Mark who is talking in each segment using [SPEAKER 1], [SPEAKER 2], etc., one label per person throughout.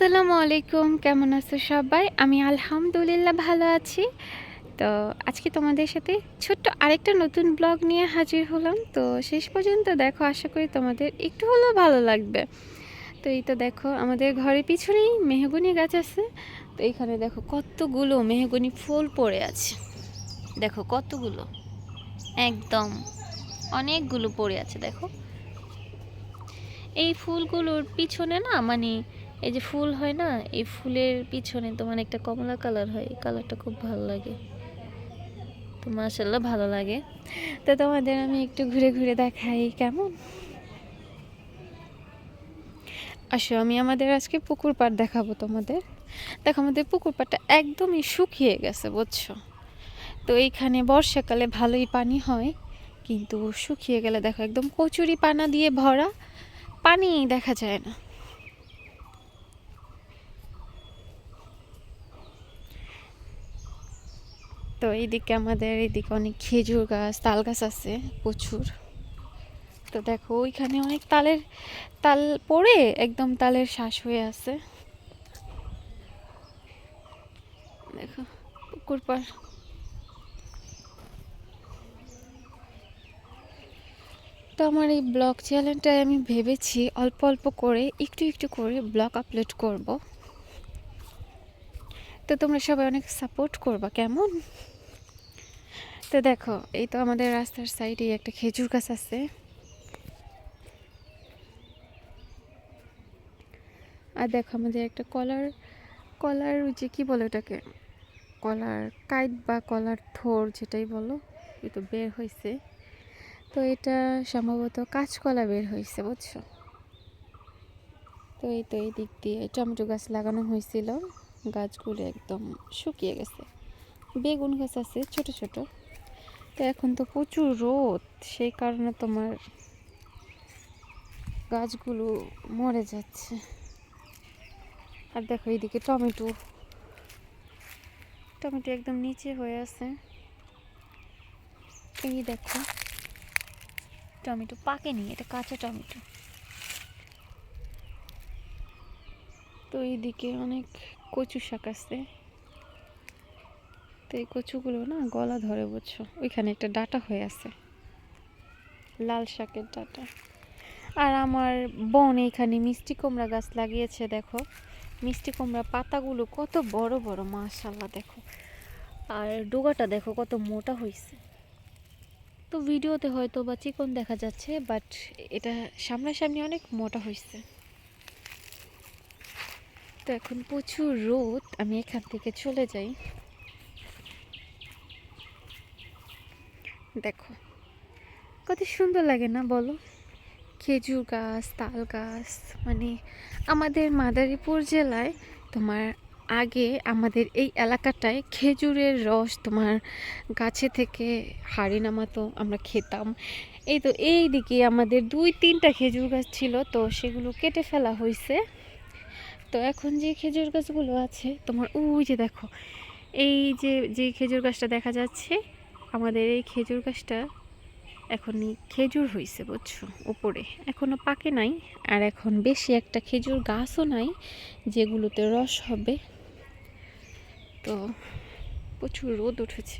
[SPEAKER 1] আসসালামু আলাইকুম, কেমন আছো সবাই? আমি আলহামদুলিল্লাহ ভালো আছি। তো আজকে তোমাদের সাথে ছোট্ট আরেকটা নতুন ব্লগ নিয়ে হাজির হলাম। তো শেষ পর্যন্ত দেখো, আশা করি তোমাদের একটু হলেও ভালো লাগবে। তো এই তো দেখো, আমাদের ঘরের পিছনেই মেহগনি গাছ আছে। তো এইখানে দেখো কতগুলো মেহগনি ফুল পড়ে আছে। দেখো কতগুলো, একদম অনেকগুলো পড়ে আছে। দেখো এই ফুলগুলোর পিছনে না, মানে এই যে ফুল হয় না, এই ফুলের পিছনে তোমার একটা কমলা কালার হয়, এই কালারটা খুব ভালো লাগে। তো মাশাআল্লাহ ভালো লাগে। তো তোমাদের আমি একটু ঘুরে ঘুরে দেখাই কেমন। আসো, আমি আমাদের আজকে পুকুর পাড় দেখাবো তোমাদের। দেখো, আমাদের পুকুর পাড়টা একদমই শুকিয়ে গেছে, বুঝছো? তো এইখানে বর্ষাকালে ভালোই পানি হয়, কিন্তু শুকিয়ে গেলে দেখো একদম কচুরি পানা দিয়ে ভরা, পানি দেখা যায় না। তো এইদিকে আমাদের এইদিকে অনেক খেজুর গাছ, তাল গাছ আছে প্রচুর। তো দেখো ওইখানে অনেক তাল পড়ে একদম তালের শ্বাস হয়ে আছে। দেখো পুকুর পাড়। তো আমার এই ব্লগ চ্যানেলটায় আমি ভেবেছি অল্প অল্প করে, একটু একটু করে ব্লগ আপলোড করব। তো তোমরা সবাই অনেক সাপোর্ট করবা কেমন। তো দেখো, এই তো আমাদের রাস্তার সাইডে একটা খেজুর গাছ আছে। আর দেখো আমাদের একটা কলার কলার ওই যে কি বলে ওটাকে, কলার কাইট বা কলার থোর যেটাই বলো, এই তো বের হয়েছে। তো এটা সম্ভবত কাঁচকলা বের হয়েছে, বুঝছো? তো এই তো এই দিক দিয়ে টমেটো গাছ লাগানো হয়েছিল, গাছগুলো একদম শুকিয়ে গেছে। বেগুন গাছ আছে ছোট ছোট। তো এখন তো প্রচুর রোদ, সেই কারণে তোমার গাছগুলো মরে যাচ্ছে। আর দেখো এইদিকে টমেটো টমেটো একদম নিচে হয়ে আছে। এই দেখো টমেটো পাকেনি, এটা কাঁচা টমেটো। তো এইদিকে অনেক কচু শাক আছে। তো এই কচুগুলো না গলা ধরে, বুঝছো? ওইখানে একটা ডাঁটা হয়ে আছে, লাল শাকের ডাঁটা। আর আমার বোন এইখানে মিষ্টি কুমড়া গাছ লাগিয়েছে। দেখো মিষ্টি কুমড়া পাতাগুলো কত বড় বড়, মাশাআল্লাহ দেখো। আর ডোগাটা দেখো কত মোটা হয়েছে। তো ভিডিওতে হয়তো বা চিকন দেখা যাচ্ছে, বাট এটা সামনাসামনি অনেক মোটা হয়েছে। তো এখন প্রচুর রোদ, আমি এখান থেকে চলে যাই। দেখো কত সুন্দর লাগে না বলো, খেজুর গাছ, তাল গাছ। মানে আমাদের মাদারীপুর জেলায় তোমার আগে আমাদের এই এলাকাটায় খেজুরের রস তোমার গাছে থেকে হাড়ি নামাতো, আমরা খেতাম। এই তো এই দিকে আমাদের 2-3টা খেজুর গাছ ছিল, তো সেগুলো কেটে ফেলা হয়েছে। তো এখন যে খেজুর গাছগুলো আছে তোমার, ওই যে দেখো, এই যে খেজুর গাছটা দেখা যাচ্ছে, আমাদের এই খেজুর গাছটা এখনই খেজুর হয়েছে, বুঝছো? উপরে এখনো পাকে নাই। আর এখন বেশি একটা খেজুর গাছও নাই যেগুলোতে রস হবে। তো প্রচুর রোদ উঠেছে।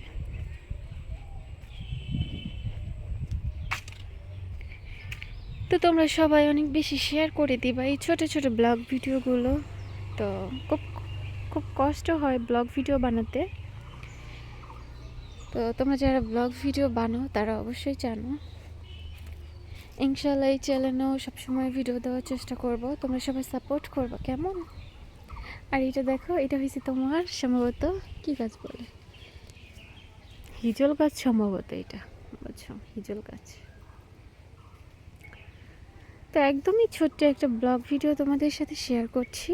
[SPEAKER 1] তো তোমরা সবাই অনেক বেশি শেয়ার করে দিবা এই ছোট ছোট ব্লগ ভিডিওগুলো। তো খুব খুব কষ্ট হয় ব্লগ ভিডিও বানাতে। তো তোমরা যারা ব্লগ ভিডিও বানাও তারা অবশ্যই জানো, ইনশাল্লাহ এই চ্যানেলেও সবসময় ভিডিও দেওয়ার চেষ্টা করব। তোমরা সবাই সাপোর্ট করবা কেমন। আর এটা দেখো, এটা হয়েছে তোমার সম্ভবত কি গাছ বলে, হিজল গাছ সম্ভবত এটা, বুঝছো? হিজল গাছ। তো একদমই ছোট্ট একটা ব্লগ ভিডিও তোমাদের সাথে শেয়ার করছি।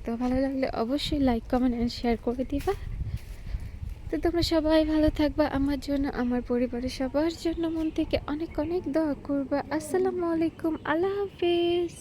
[SPEAKER 1] তো ভালো লাগলে অবশ্যই লাইক, কমেন্ট অ্যান্ড শেয়ার করে দিবা। তো তোমরা সবাই ভালো থাকবা, আমার জন্য, আমার পরিবারের সবার জন্য মন থেকে অনেক অনেক দোয়া করবা। আসসালামু আলাইকুম, আল্লাহ হাফিজ।